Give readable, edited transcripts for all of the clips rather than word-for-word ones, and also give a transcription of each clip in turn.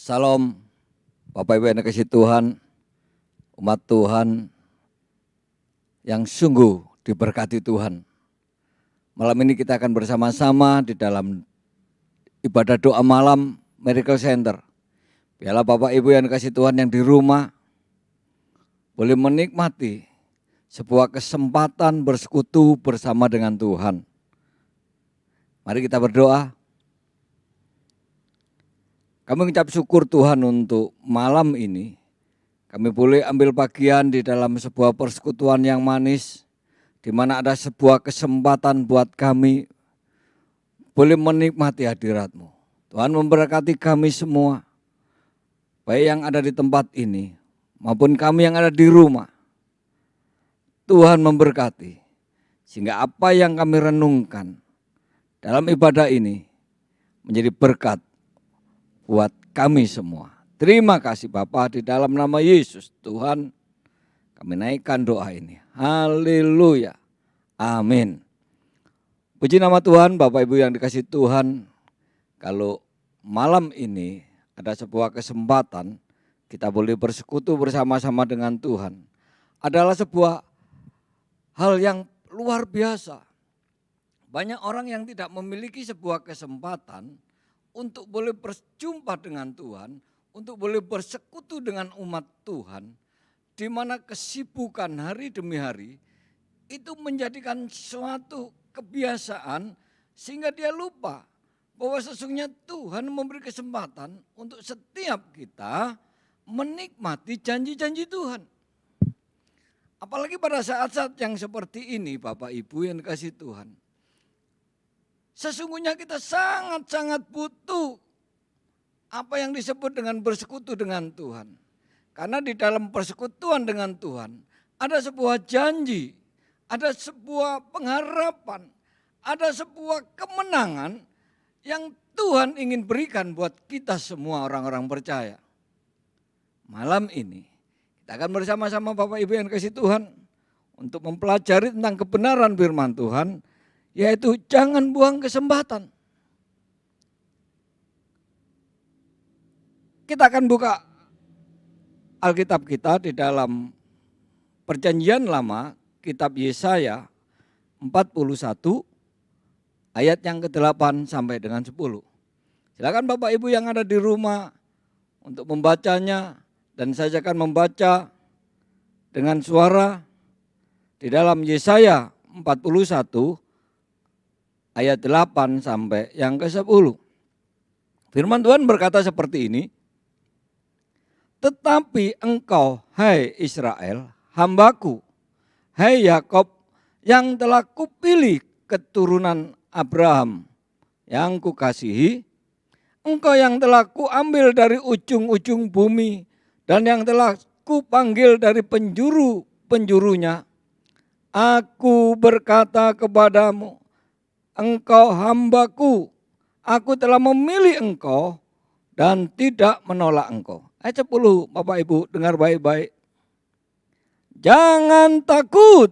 Salam Bapak Ibu yang dikasihi Tuhan, umat Tuhan yang sungguh diberkati Tuhan. Malam ini kita akan bersama-sama di dalam ibadah doa malam Miracle Center. Biarlah Bapak Ibu yang dikasihi Tuhan yang di rumah boleh menikmati sebuah kesempatan bersekutu bersama dengan Tuhan. Mari kita berdoa. Kami mengucap syukur Tuhan untuk malam ini. Kami boleh ambil bagian di dalam sebuah persekutuan yang manis, di mana ada sebuah kesempatan buat kami boleh menikmati hadirat-Mu. Tuhan memberkati kami semua, baik yang ada di tempat ini maupun kami yang ada di rumah. Tuhan memberkati, sehingga apa yang kami renungkan dalam ibadah ini menjadi berkat buat kami semua. Terima kasih Bapa, di dalam nama Yesus Tuhan kami naikkan doa ini. Haleluya. Amin. Puji nama Tuhan. Bapak Ibu yang dikasihi Tuhan, kalau malam ini ada sebuah kesempatan kita boleh bersekutu bersama-sama dengan Tuhan, adalah sebuah hal yang luar biasa. Banyak orang yang tidak memiliki sebuah kesempatan untuk boleh berjumpa dengan Tuhan, untuk boleh bersekutu dengan umat Tuhan, di mana kesibukan hari demi hari itu menjadikan suatu kebiasaan sehingga dia lupa bahwa sesungguhnya Tuhan memberi kesempatan untuk setiap kita menikmati janji-janji Tuhan. Apalagi pada saat-saat yang seperti ini Bapak Ibu yang dikasihi Tuhan. Sesungguhnya kita sangat-sangat butuh apa yang disebut dengan bersekutu dengan Tuhan. Karena di dalam persekutuan dengan Tuhan ada sebuah janji, ada sebuah pengharapan, ada sebuah kemenangan yang Tuhan ingin berikan buat kita semua orang-orang percaya. Malam ini kita akan bersama-sama Bapak Ibu yang dikasihi Tuhan untuk mempelajari tentang kebenaran firman Tuhan, yaitu jangan buang kesempatan. Kita akan buka Alkitab kita di dalam Perjanjian Lama, kitab Yesaya 41 ayat yang ke-8 sampai dengan 10. Silakan Bapak Ibu yang ada di rumah untuk membacanya, dan saya akan membaca dengan suara di dalam Yesaya 41 ayat 8 sampai yang ke-10. Firman Tuhan berkata seperti ini. Tetapi engkau, hai Israel, hambaku, hai Yakob, yang telah kupilih keturunan Abraham, yang kukasihi, engkau yang telah kuambil dari ujung-ujung bumi, dan yang telah kupanggil dari penjuru-penjurunya. Aku berkata kepadamu, engkau hambaku, aku telah memilih engkau dan tidak menolak engkau. Ayat 10, Bapak Ibu dengar baik-baik. Jangan takut,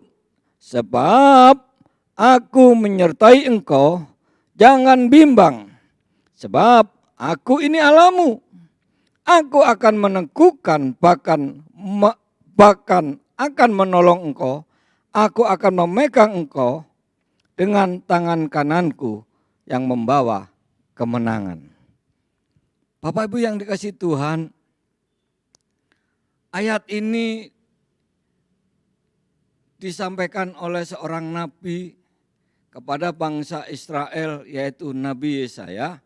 sebab aku menyertai engkau. Jangan bimbang, sebab aku ini Allahmu. Aku akan meneguhkan, bahkan akan menolong engkau. Aku akan memegang engkau dengan tangan kananku yang membawa kemenangan. Bapak Ibu yang dikasihi Tuhan, ayat ini disampaikan oleh seorang nabi kepada bangsa Israel, yaitu Nabi Yesaya,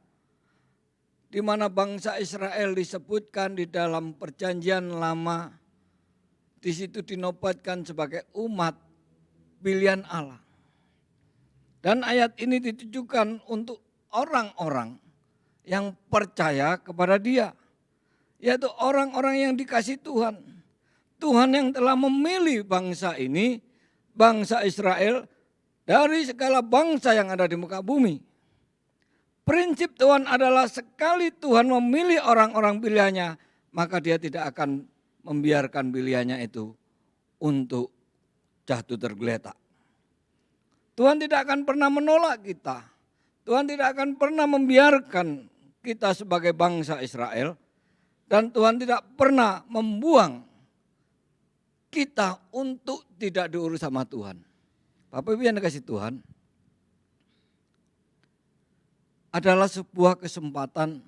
di mana bangsa Israel disebutkan di dalam Perjanjian Lama, di situ dinobatkan sebagai umat pilihan Allah. Dan ayat ini ditujukan untuk orang-orang yang percaya kepada Dia, yaitu orang-orang yang dikasihi Tuhan. Tuhan yang telah memilih bangsa ini, bangsa Israel, dari segala bangsa yang ada di muka bumi. Prinsip Tuhan adalah sekali Tuhan memilih orang-orang pilihannya, maka Dia tidak akan membiarkan pilihannya itu untuk jatuh tergeletak. Tuhan tidak akan pernah menolak kita. Tuhan tidak akan pernah membiarkan kita sebagai bangsa Israel Dan Tuhan tidak pernah membuang kita untuk tidak diurus sama Tuhan. Bapak Ibu yang dikasih Tuhan, adalah sebuah kesempatan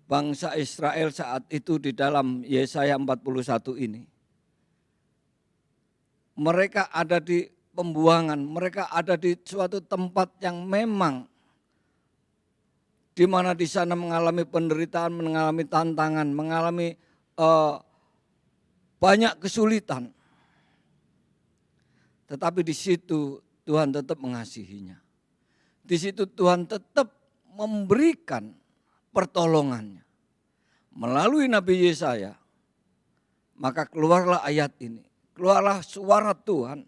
bangsa Israel saat itu di dalam Yesaya 41 ini. Mereka ada di pembuangan, mereka ada di suatu tempat yang memang di mana di sana mengalami penderitaan, mengalami tantangan, mengalami banyak kesulitan. Tetapi di situ Tuhan tetap mengasihinya. Di situ Tuhan tetap memberikan pertolongannya. Melalui Nabi Yesaya, maka keluarlah ayat ini. Keluarlah suara Tuhan.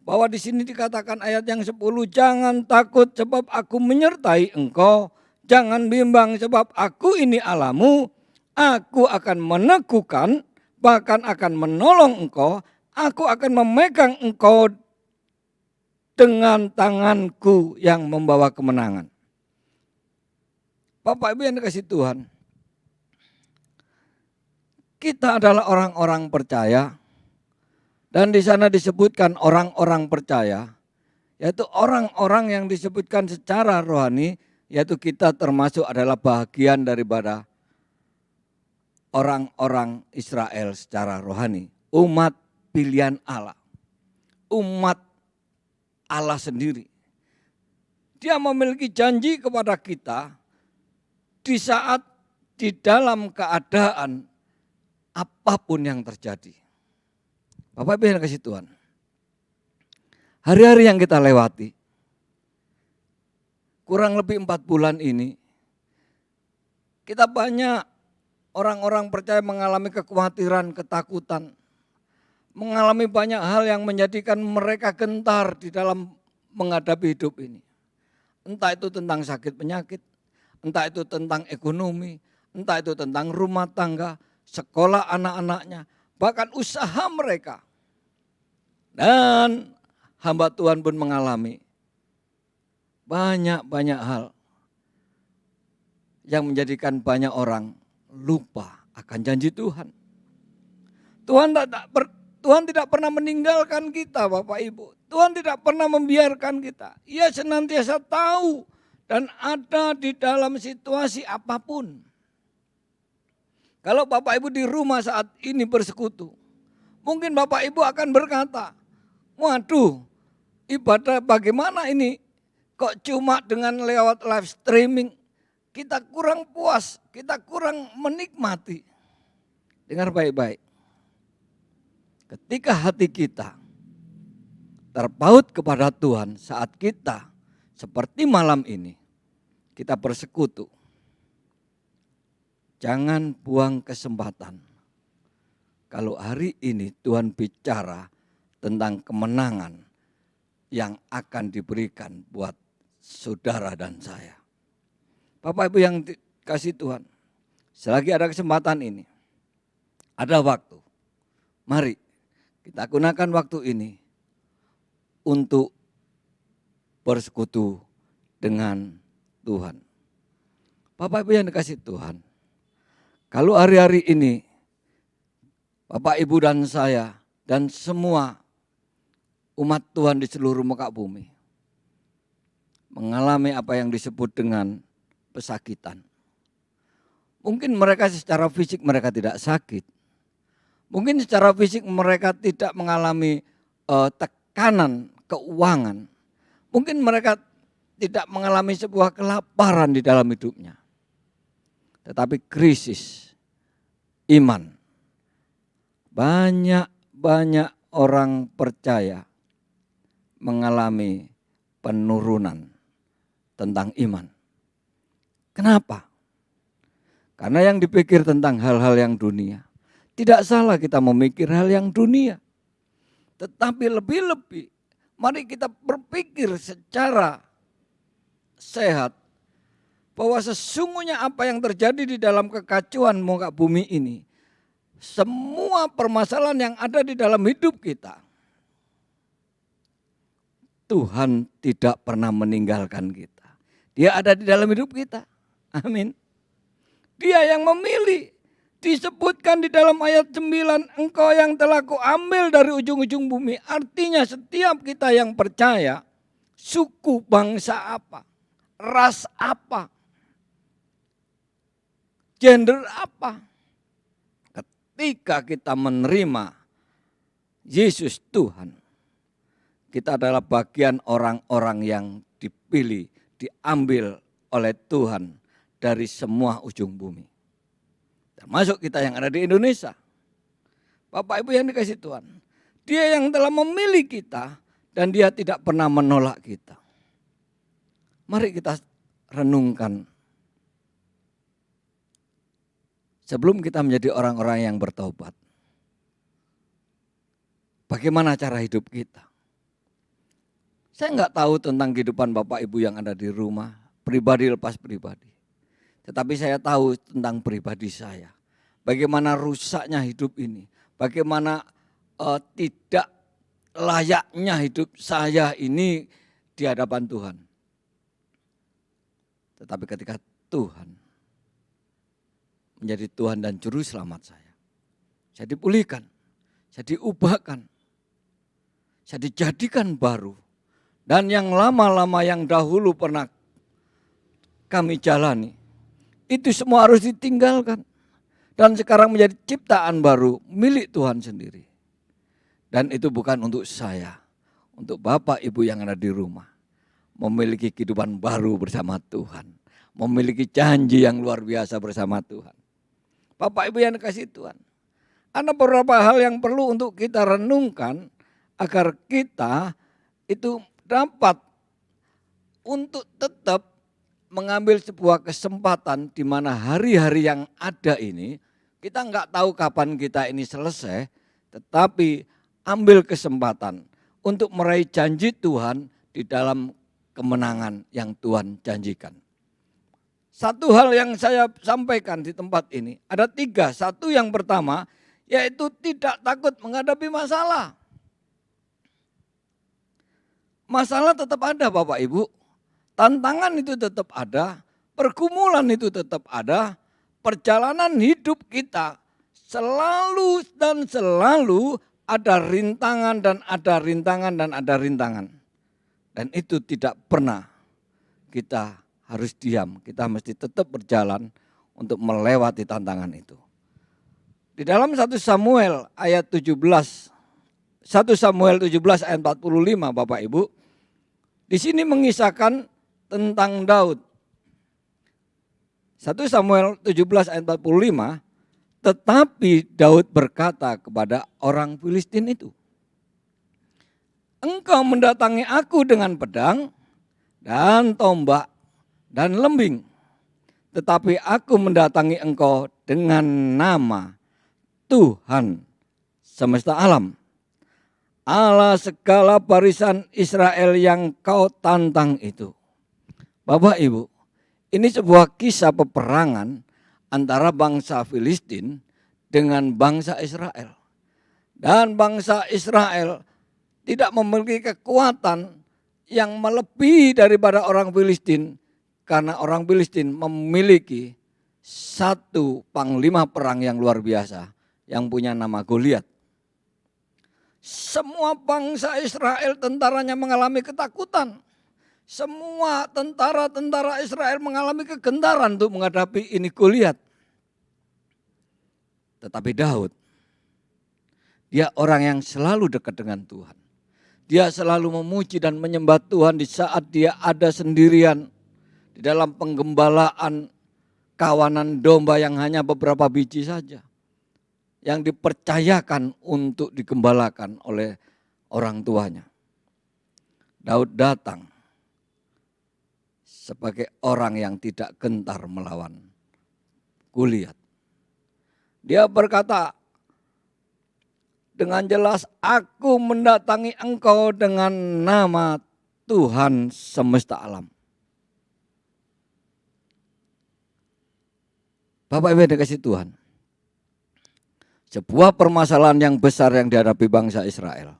Bahwa di sini dikatakan ayat yang 10, jangan takut sebab aku menyertai engkau, jangan bimbang sebab aku ini Allahmu, aku akan meneguhkan, bahkan akan menolong engkau, aku akan memegang engkau dengan tanganku yang membawa kemenangan. Bapak Ibu yang dikasih Tuhan, kita adalah orang-orang percaya. Dan di sana disebutkan orang-orang percaya, yaitu orang-orang yang disebutkan secara rohani, yaitu kita termasuk adalah bagian daripada orang-orang Israel secara rohani. Umat pilihan Allah, umat Allah sendiri. Dia memiliki janji kepada kita di saat di dalam keadaan apapun yang terjadi. Bapak Ibu yang kasih Tuhan, hari-hari yang kita lewati, kurang lebih 4 bulan ini, kita banyak orang-orang percaya mengalami kekhawatiran, ketakutan, mengalami banyak hal yang menjadikan mereka gentar di dalam menghadapi hidup ini. Entah itu tentang sakit penyakit, entah itu tentang ekonomi, entah itu tentang rumah tangga, sekolah anak-anaknya, bahkan usaha mereka. Dan hamba Tuhan pun mengalami banyak hal yang menjadikan banyak orang lupa akan janji Tuhan. Tuhan tidak pernah meninggalkan kita, Bapak Ibu. Tuhan tidak pernah membiarkan kita. Ia senantiasa tahu dan ada di dalam situasi apapun. Kalau Bapak Ibu di rumah saat ini bersekutu, mungkin Bapak Ibu akan berkata, waduh, ibadah bagaimana ini? Kok cuma dengan lewat live streaming, kita kurang puas, kita kurang menikmati. Dengar baik-baik. Ketika hati kita terpaut kepada Tuhan saat kita seperti malam ini, kita bersekutu. Jangan buang kesempatan. Kalau hari ini Tuhan bicara tentang kemenangan yang akan diberikan buat saudara dan saya. Bapak Ibu yang dikasih Tuhan, selagi ada kesempatan ini, ada waktu, mari kita gunakan waktu ini untuk bersekutu dengan Tuhan. Bapak Ibu yang dikasih Tuhan, kalau hari-hari ini Bapak Ibu dan saya dan semua umat Tuhan di seluruh muka bumi mengalami apa yang disebut dengan pesakitan. Mungkin mereka secara fisik mereka tidak sakit. Mungkin secara fisik mereka tidak mengalami tekanan keuangan. Mungkin mereka tidak mengalami sebuah kelaparan di dalam hidupnya. Tetapi krisis iman. Banyak orang percaya mengalami penurunan tentang iman. Kenapa? Karena yang dipikir tentang hal-hal yang dunia. Tidak salah kita memikir hal yang dunia. Tetapi lebih-lebih mari kita berpikir secara sehat bahwa sesungguhnya apa yang terjadi di dalam kekacauan muka bumi ini, semua permasalahan yang ada di dalam hidup kita, Tuhan tidak pernah meninggalkan kita. Dia ada di dalam hidup kita. Amin. Dia yang memilih. Disebutkan di dalam ayat 9, engkau yang telah kuambil dari ujung-ujung bumi. Artinya setiap kita yang percaya, suku bangsa apa, ras apa, gender apa. Ketika kita menerima Yesus Tuhan, kita adalah bagian orang-orang yang dipilih, diambil oleh Tuhan dari semua ujung bumi. Termasuk kita yang ada di Indonesia. Bapak Ibu yang dikasih Tuhan. Dia yang telah memilih kita dan dia tidak pernah menolak kita. Mari kita renungkan. Sebelum kita menjadi orang-orang yang bertobat. Bagaimana cara hidup kita? Saya enggak tahu tentang kehidupan Bapak Ibu yang ada di rumah. Pribadi lepas pribadi. Tetapi saya tahu tentang pribadi saya. Bagaimana rusaknya hidup ini. Bagaimana tidak layaknya hidup saya ini di hadapan Tuhan. Tetapi ketika Tuhan menjadi Tuhan dan Juru Selamat saya dipulihkan, saya diubahkan, saya dijadikan baru. Dan yang lama-lama yang dahulu pernah kami jalani, itu semua harus ditinggalkan. Dan sekarang menjadi ciptaan baru milik Tuhan sendiri. Dan itu bukan untuk saya, untuk Bapak Ibu yang ada di rumah. Memiliki kehidupan baru bersama Tuhan. Memiliki janji yang luar biasa bersama Tuhan. Bapak Ibu yang dikasih Tuhan. Ada beberapa hal yang perlu untuk kita renungkan agar kita itu dapat untuk tetap mengambil sebuah kesempatan di mana hari-hari yang ada ini, kita enggak tahu kapan kita ini selesai, tetapi ambil kesempatan untuk meraih janji Tuhan di dalam kemenangan yang Tuhan janjikan. Satu hal yang saya sampaikan di tempat ini, ada 3. Satu yang pertama, yaitu tidak takut menghadapi masalah. Masalah tetap ada Bapak Ibu. Tantangan itu tetap ada, pergumulan itu tetap ada, perjalanan hidup kita selalu dan selalu ada rintangan dan ada rintangan dan ada rintangan. Dan itu tidak pernah kita harus diam, kita mesti tetap berjalan untuk melewati tantangan itu. Di dalam 1 Samuel ayat 17, 1 Samuel 17 ayat 45 Bapak Ibu, di sini mengisahkan tentang Daud. 1 Samuel 17 ayat 45, tetapi Daud berkata kepada orang Filistin itu, engkau mendatangi aku dengan pedang dan tombak dan lembing, tetapi aku mendatangi engkau dengan nama Tuhan semesta alam, Allah segala barisan Israel yang kau tantang itu. Bapak Ibu, ini sebuah kisah peperangan antara bangsa Filistin dengan bangsa Israel. Dan bangsa Israel tidak memiliki kekuatan yang melebihi daripada orang Filistin, karena orang Filistin memiliki satu panglima perang yang luar biasa yang punya nama Goliat. Semua bangsa Israel tentaranya mengalami ketakutan. Semua tentara-tentara Israel mengalami kegentaran untuk menghadapi ini Goliat. Tetapi Daud, dia orang yang selalu dekat dengan Tuhan. Dia selalu memuji dan menyembah Tuhan di saat dia ada sendirian di dalam penggembalaan kawanan domba yang hanya beberapa biji saja, yang dipercayakan untuk digembalakan oleh orang tuanya. Daud datang sebagai orang yang tidak gentar melawan Goliat. Dia berkata dengan jelas, aku mendatangi engkau dengan nama Tuhan semesta alam. Bapak Ibu dikasih Tuhan, sebuah permasalahan yang besar yang dihadapi bangsa Israel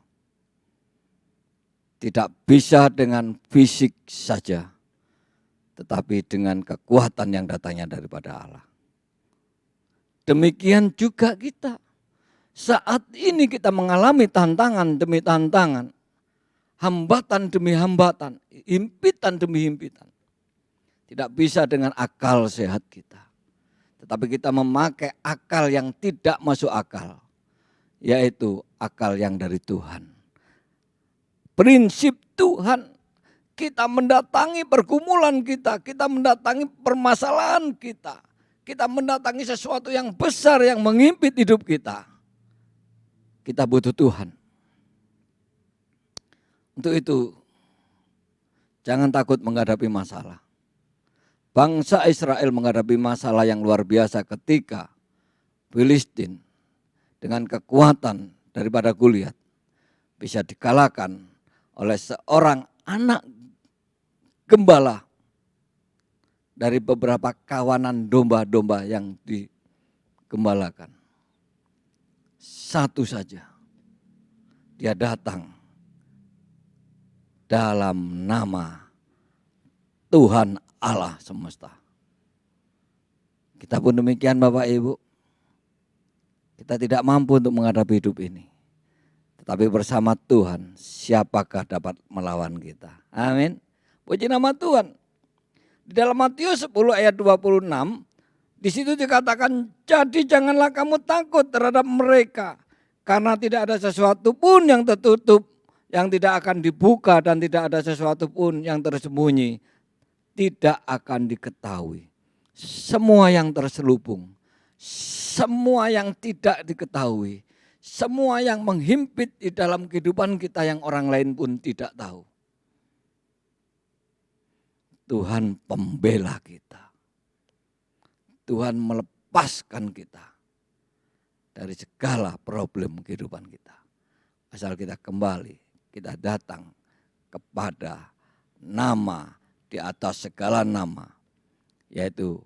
tidak bisa dengan fisik saja, tetapi dengan kekuatan yang datangnya daripada Allah. Demikian juga kita. Saat ini kita mengalami tantangan demi tantangan, hambatan demi hambatan, himpitan demi himpitan. Tidak bisa dengan akal sehat kita. Tetapi kita memakai akal yang tidak masuk akal, yaitu akal yang dari Tuhan. Prinsip Tuhan, kita mendatangi pergumulan kita mendatangi permasalahan kita mendatangi sesuatu yang besar yang mengimpit hidup kita. Kita butuh Tuhan. Untuk itu, jangan takut menghadapi masalah. Bangsa Israel menghadapi masalah yang luar biasa ketika Filistin dengan kekuatan daripada Goliat bisa dikalahkan oleh seorang anak gembala dari beberapa kawanan domba-domba yang digembalakan. Satu saja, dia datang dalam nama Tuhan Allah semesta. Kita pun demikian Bapak Ibu. Kita tidak mampu untuk menghadapi hidup ini. Tetapi bersama Tuhan, siapakah dapat melawan kita? Amin. Puji nama Tuhan. Di dalam Matius 10 ayat 26, di situ dikatakan, jadi janganlah kamu takut terhadap mereka, karena tidak ada sesuatu pun yang tertutup, yang tidak akan dibuka, dan tidak ada sesuatu pun yang tersembunyi, tidak akan diketahui. Semua yang terselubung, semua yang tidak diketahui, semua yang menghimpit di dalam kehidupan kita yang orang lain pun tidak tahu. Tuhan pembela kita. Tuhan melepaskan kita dari segala problem kehidupan kita. Asal kita kembali, kita datang kepada nama di atas segala nama, yaitu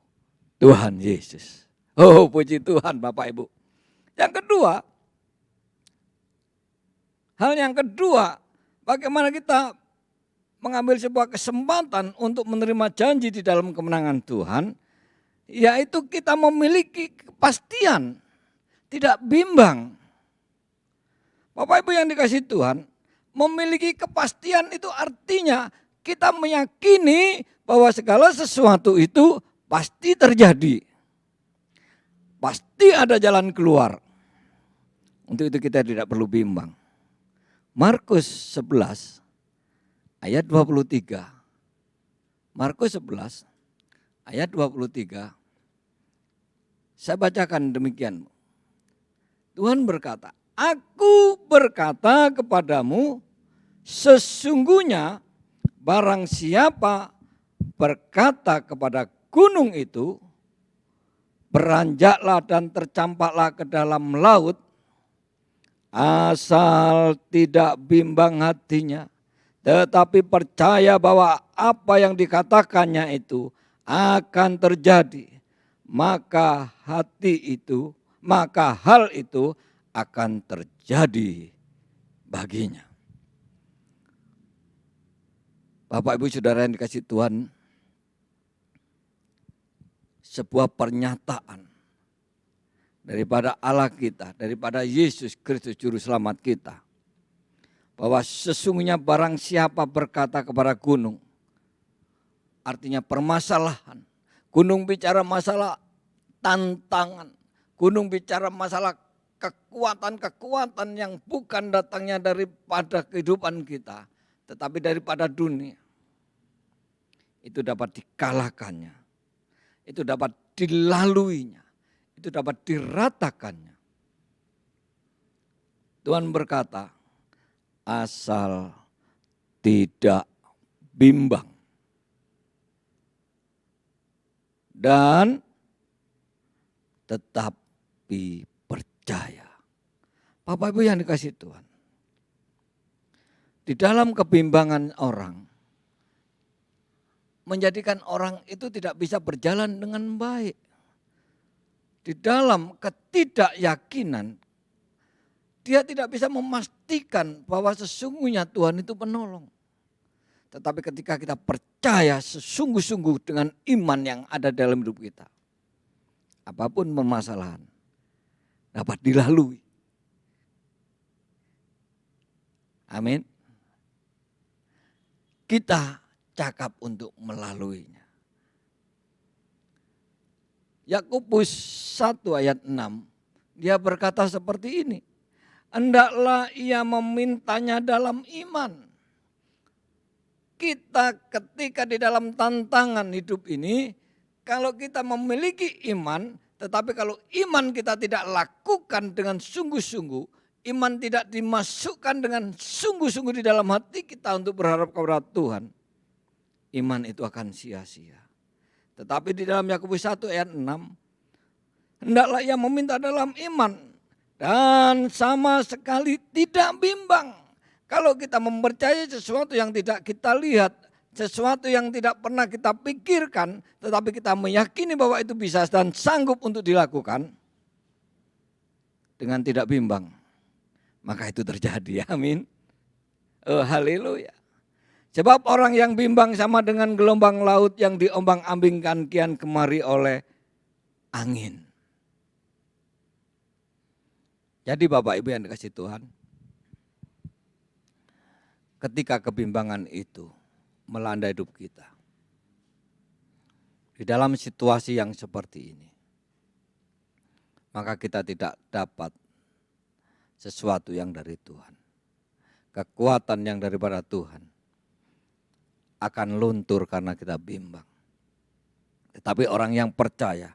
Tuhan Yesus. Oh, puji Tuhan Bapak Ibu. Hal yang kedua, bagaimana kita mengambil sebuah kesempatan untuk menerima janji di dalam kemenangan Tuhan, yaitu kita memiliki kepastian, tidak bimbang. Bapak Ibu yang dikasihi Tuhan, memiliki kepastian itu artinya kita meyakini bahwa segala sesuatu itu pasti terjadi. Pasti ada jalan keluar. Untuk itu kita tidak perlu bimbang. Markus 11 ayat 23. Markus 11 ayat 23, saya bacakan demikian. Tuhan berkata, aku berkata kepadamu, sesungguhnya barang siapa berkata kepada gunung itu, beranjaklah dan tercampaklah ke dalam laut, asal tidak bimbang hatinya, tetapi percaya bahwa apa yang dikatakannya itu akan terjadi, maka hal itu akan terjadi baginya. Bapak Ibu Saudara yang dikasihi Tuhan, sebuah pernyataan daripada Allah kita, daripada Yesus Kristus Juru Selamat kita, bahwa sesungguhnya barang siapa berkata kepada gunung, artinya permasalahan. Gunung bicara masalah tantangan. Gunung bicara masalah kekuatan-kekuatan yang bukan datangnya daripada kehidupan kita, tetapi daripada dunia. Itu dapat dikalahkannya. Itu dapat dilaluinya. Itu dapat diratakannya. Tuhan berkata, asal tidak bimbang. Dan tetapi percaya. Bapak Ibu yang dikasihi Tuhan, di dalam kebimbangan orang, menjadikan orang itu tidak bisa berjalan dengan baik. Di dalam ketidakyakinan, dia tidak bisa memastikan bahwa sesungguhnya Tuhan itu penolong. Tetapi ketika kita percaya sesungguh-sungguh dengan iman yang ada dalam hidup kita, apapun permasalahan, dapat dilalui. Amin. Kita cakap untuk melaluinya. Yakobus 1 ayat 6, dia berkata seperti ini. Hendaklah ia memintanya dalam iman. Kita ketika di dalam tantangan hidup ini, kalau kita memiliki iman, tetapi kalau iman kita tidak lakukan dengan sungguh-sungguh, iman tidak dimasukkan dengan sungguh-sungguh di dalam hati kita untuk berharap kepada Tuhan, iman itu akan sia-sia. Tetapi di dalam Yakobus 1 ayat 6, hendaklah ia meminta dalam iman dan sama sekali tidak bimbang. Kalau kita mempercayai sesuatu yang tidak kita lihat, sesuatu yang tidak pernah kita pikirkan, tetapi kita meyakini bahwa itu bisa dan sanggup untuk dilakukan dengan tidak bimbang, maka itu terjadi. Amin. Haleluya. Sebab orang yang bimbang sama dengan gelombang laut yang diombang-ambingkan kian kemari oleh angin. Jadi Bapak Ibu yang dikasih Tuhan, ketika kebimbangan itu melanda hidup kita, di dalam situasi yang seperti ini, maka kita tidak dapat sesuatu yang dari Tuhan. Kekuatan yang daripada Tuhan akan luntur karena kita bimbang. Tetapi orang yang percaya,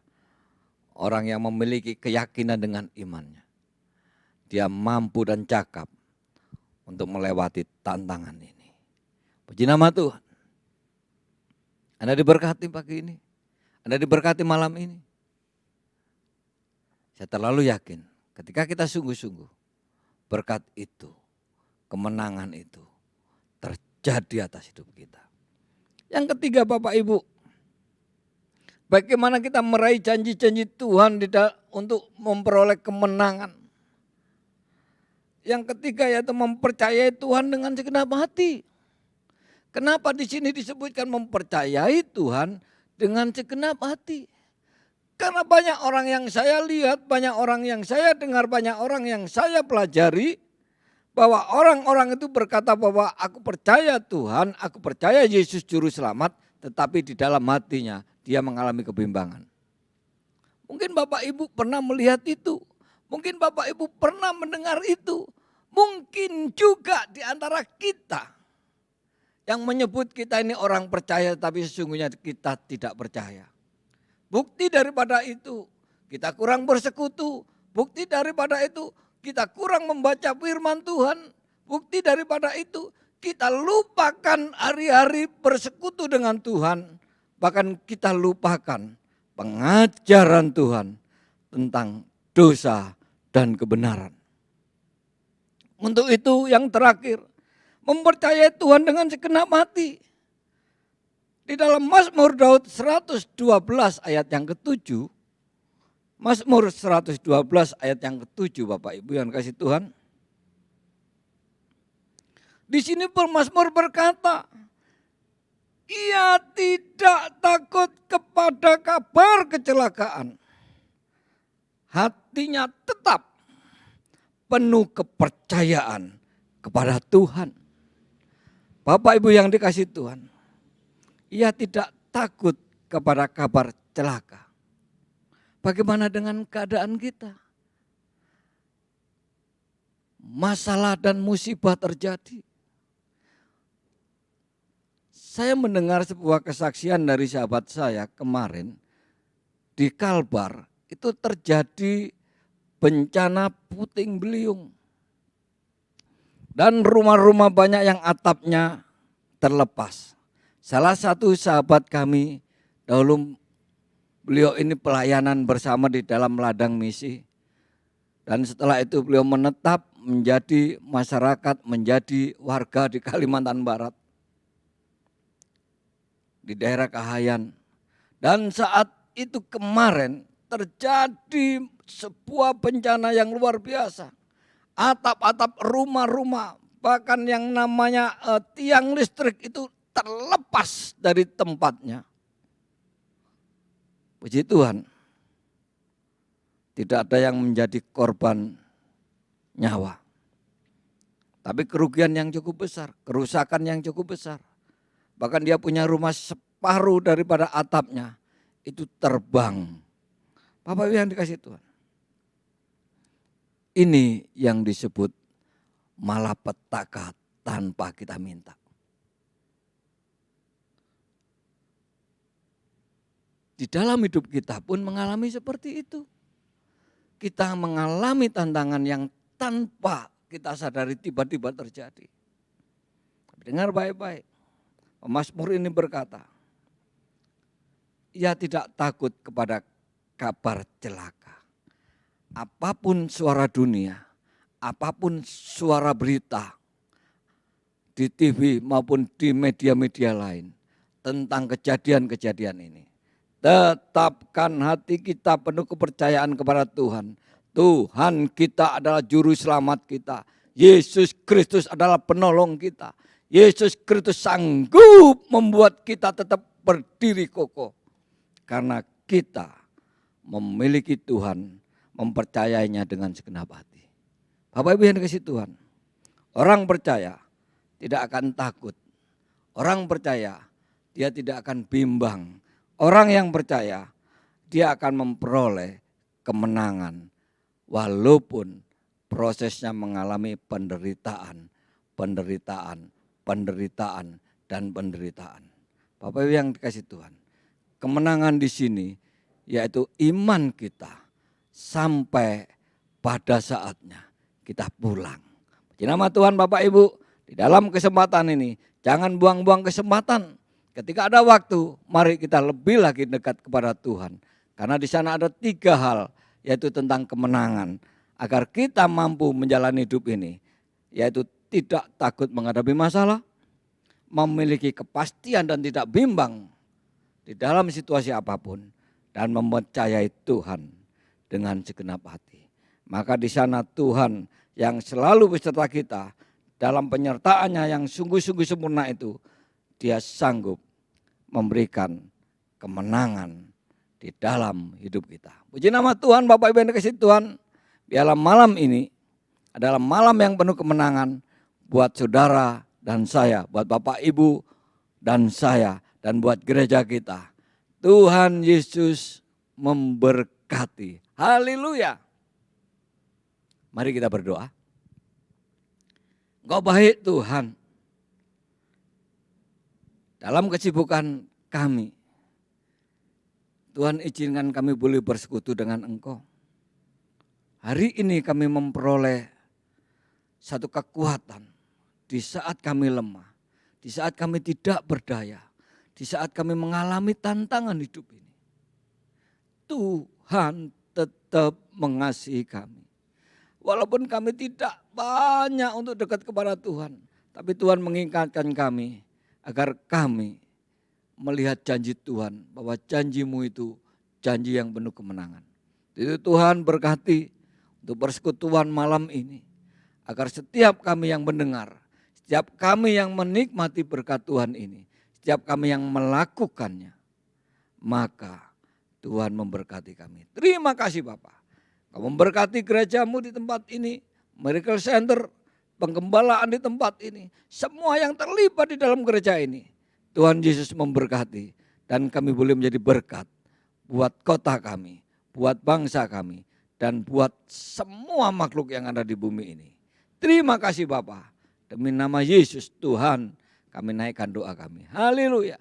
orang yang memiliki keyakinan dengan imannya, dia mampu dan cakap untuk melewati tantangan ini. Puji nama Tuhan. Anda diberkati pagi ini, Anda diberkati malam ini. Saya terlalu yakin ketika kita sungguh-sungguh, berkat itu, kemenangan itu terjadi atas hidup kita. Yang ketiga Bapak Ibu, bagaimana kita meraih janji-janji Tuhan untuk memperoleh kemenangan. Yang ketiga yaitu mempercayai Tuhan dengan segenap hati. Kenapa di sini disebutkan mempercayai Tuhan dengan segenap hati? Karena banyak orang yang saya lihat, banyak orang yang saya dengar, banyak orang yang saya pelajari, bahwa orang-orang itu berkata bahwa aku percaya Tuhan, aku percaya Yesus Juru Selamat, tetapi di dalam hatinya dia mengalami kebimbangan. Mungkin Bapak Ibu pernah melihat itu, mungkin Bapak Ibu pernah mendengar itu, mungkin juga di antara kita yang menyebut kita ini orang percaya, tapi sesungguhnya kita tidak percaya. Bukti daripada itu, kita kurang bersekutu, bukti daripada itu, kita kurang membaca firman Tuhan. Bukti daripada itu kita lupakan hari-hari bersekutu dengan Tuhan. Bahkan kita lupakan pengajaran Tuhan tentang dosa dan kebenaran. Untuk itu yang terakhir, mempercayai Tuhan dengan segenap hati. Di dalam Mazmur Daud 112 ayat yang ke-7, Mazmur 112 ayat yang ke-7 Bapak Ibu yang kasih Tuhan. Di sini pemazmur berkata, ia tidak takut kepada kabar kecelakaan. Hatinya tetap penuh kepercayaan kepada Tuhan. Bapak Ibu yang dikasih Tuhan, ia tidak takut kepada kabar celaka. Bagaimana dengan keadaan kita? Masalah dan musibah terjadi. Saya mendengar sebuah kesaksian dari sahabat saya kemarin di Kalbar, itu terjadi bencana puting beliung. Dan rumah-rumah banyak yang atapnya terlepas. Salah satu sahabat kami dahulu, beliau ini pelayanan bersama di dalam ladang misi. Dan setelah itu beliau menetap menjadi masyarakat, menjadi warga di Kalimantan Barat. Di daerah Kahayan. Dan saat itu kemarin terjadi sebuah bencana yang luar biasa. Atap-atap rumah-rumah, bahkan yang namanya tiang listrik itu terlepas dari tempatnya. Puji Tuhan, tidak ada yang menjadi korban nyawa. Tapi kerugian yang cukup besar, kerusakan yang cukup besar. Bahkan dia punya rumah separuh daripada atapnya, itu terbang. Bapak Ibu yang dikasih Tuhan. Ini yang disebut malapetaka tanpa kita minta. Di dalam hidup kita pun mengalami seperti itu. Kita mengalami tantangan yang tanpa kita sadari tiba-tiba terjadi. Dengar baik-baik. Pemazmur ini berkata, ia tidak takut kepada kabar celaka. Apapun suara dunia, apapun suara berita di TV maupun di media-media lain tentang kejadian-kejadian ini. Tetapkan hati kita penuh kepercayaan kepada Tuhan. Tuhan kita adalah juru selamat kita. Yesus Kristus adalah penolong kita. Yesus Kristus sanggup membuat kita tetap berdiri kokoh. Karena kita memiliki Tuhan, mempercayainya dengan segenap hati. Bapak Ibu yang dikasihi Tuhan, orang percaya tidak akan takut. Orang percaya dia tidak akan bimbang. Orang yang percaya, dia akan memperoleh kemenangan walaupun prosesnya mengalami penderitaan, dan penderitaan. Bapak Ibu yang dikasih Tuhan, kemenangan di sini yaitu iman kita sampai pada saatnya kita pulang. Puji nama Tuhan Bapak Ibu, di dalam kesempatan ini jangan buang-buang kesempatan. Ketika ada waktu, mari kita lebih lagi dekat kepada Tuhan. Karena di sana ada 3 hal, yaitu tentang kemenangan. Agar kita mampu menjalani hidup ini, yaitu tidak takut menghadapi masalah, memiliki kepastian dan tidak bimbang di dalam situasi apapun, dan mempercayai Tuhan dengan segenap hati. Maka di sana Tuhan yang selalu beserta kita dalam penyertaannya yang sungguh-sungguh sempurna itu, dia sanggup memberikan kemenangan di dalam hidup kita. Puji nama Tuhan, Bapak Ibu yang dikasihi Tuhan. Biarlah malam ini adalah malam yang penuh kemenangan buat saudara dan saya, buat Bapak Ibu dan saya, dan buat gereja kita. Tuhan Yesus memberkati. Haleluya. Mari kita berdoa. Engkau baik Tuhan. Dalam kesibukan kami, Tuhan izinkan kami boleh bersekutu dengan Engkau. Hari ini kami memperoleh satu kekuatan di saat kami lemah, di saat kami tidak berdaya, di saat kami mengalami tantangan hidup ini. Tuhan tetap mengasihi kami. Walaupun kami tidak banyak untuk dekat kepada Tuhan, tapi Tuhan mengingatkan kami agar kami melihat janji Tuhan, bahwa janji-Mu itu janji yang penuh kemenangan. Itu Tuhan berkati untuk persekutuan malam ini, agar setiap kami yang mendengar, setiap kami yang menikmati berkat Tuhan ini, setiap kami yang melakukannya, maka Tuhan memberkati kami. Terima kasih Bapak. Kau memberkati gereja-Mu di tempat ini, Miracle Center, penggembalaan di tempat ini, semua yang terlibat di dalam gereja ini. Tuhan Yesus memberkati dan kami boleh menjadi berkat buat kota kami, buat bangsa kami, dan buat semua makhluk yang ada di bumi ini. Terima kasih Bapa. Demi nama Yesus Tuhan kami naikkan doa kami. Haleluya.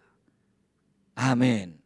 Amin.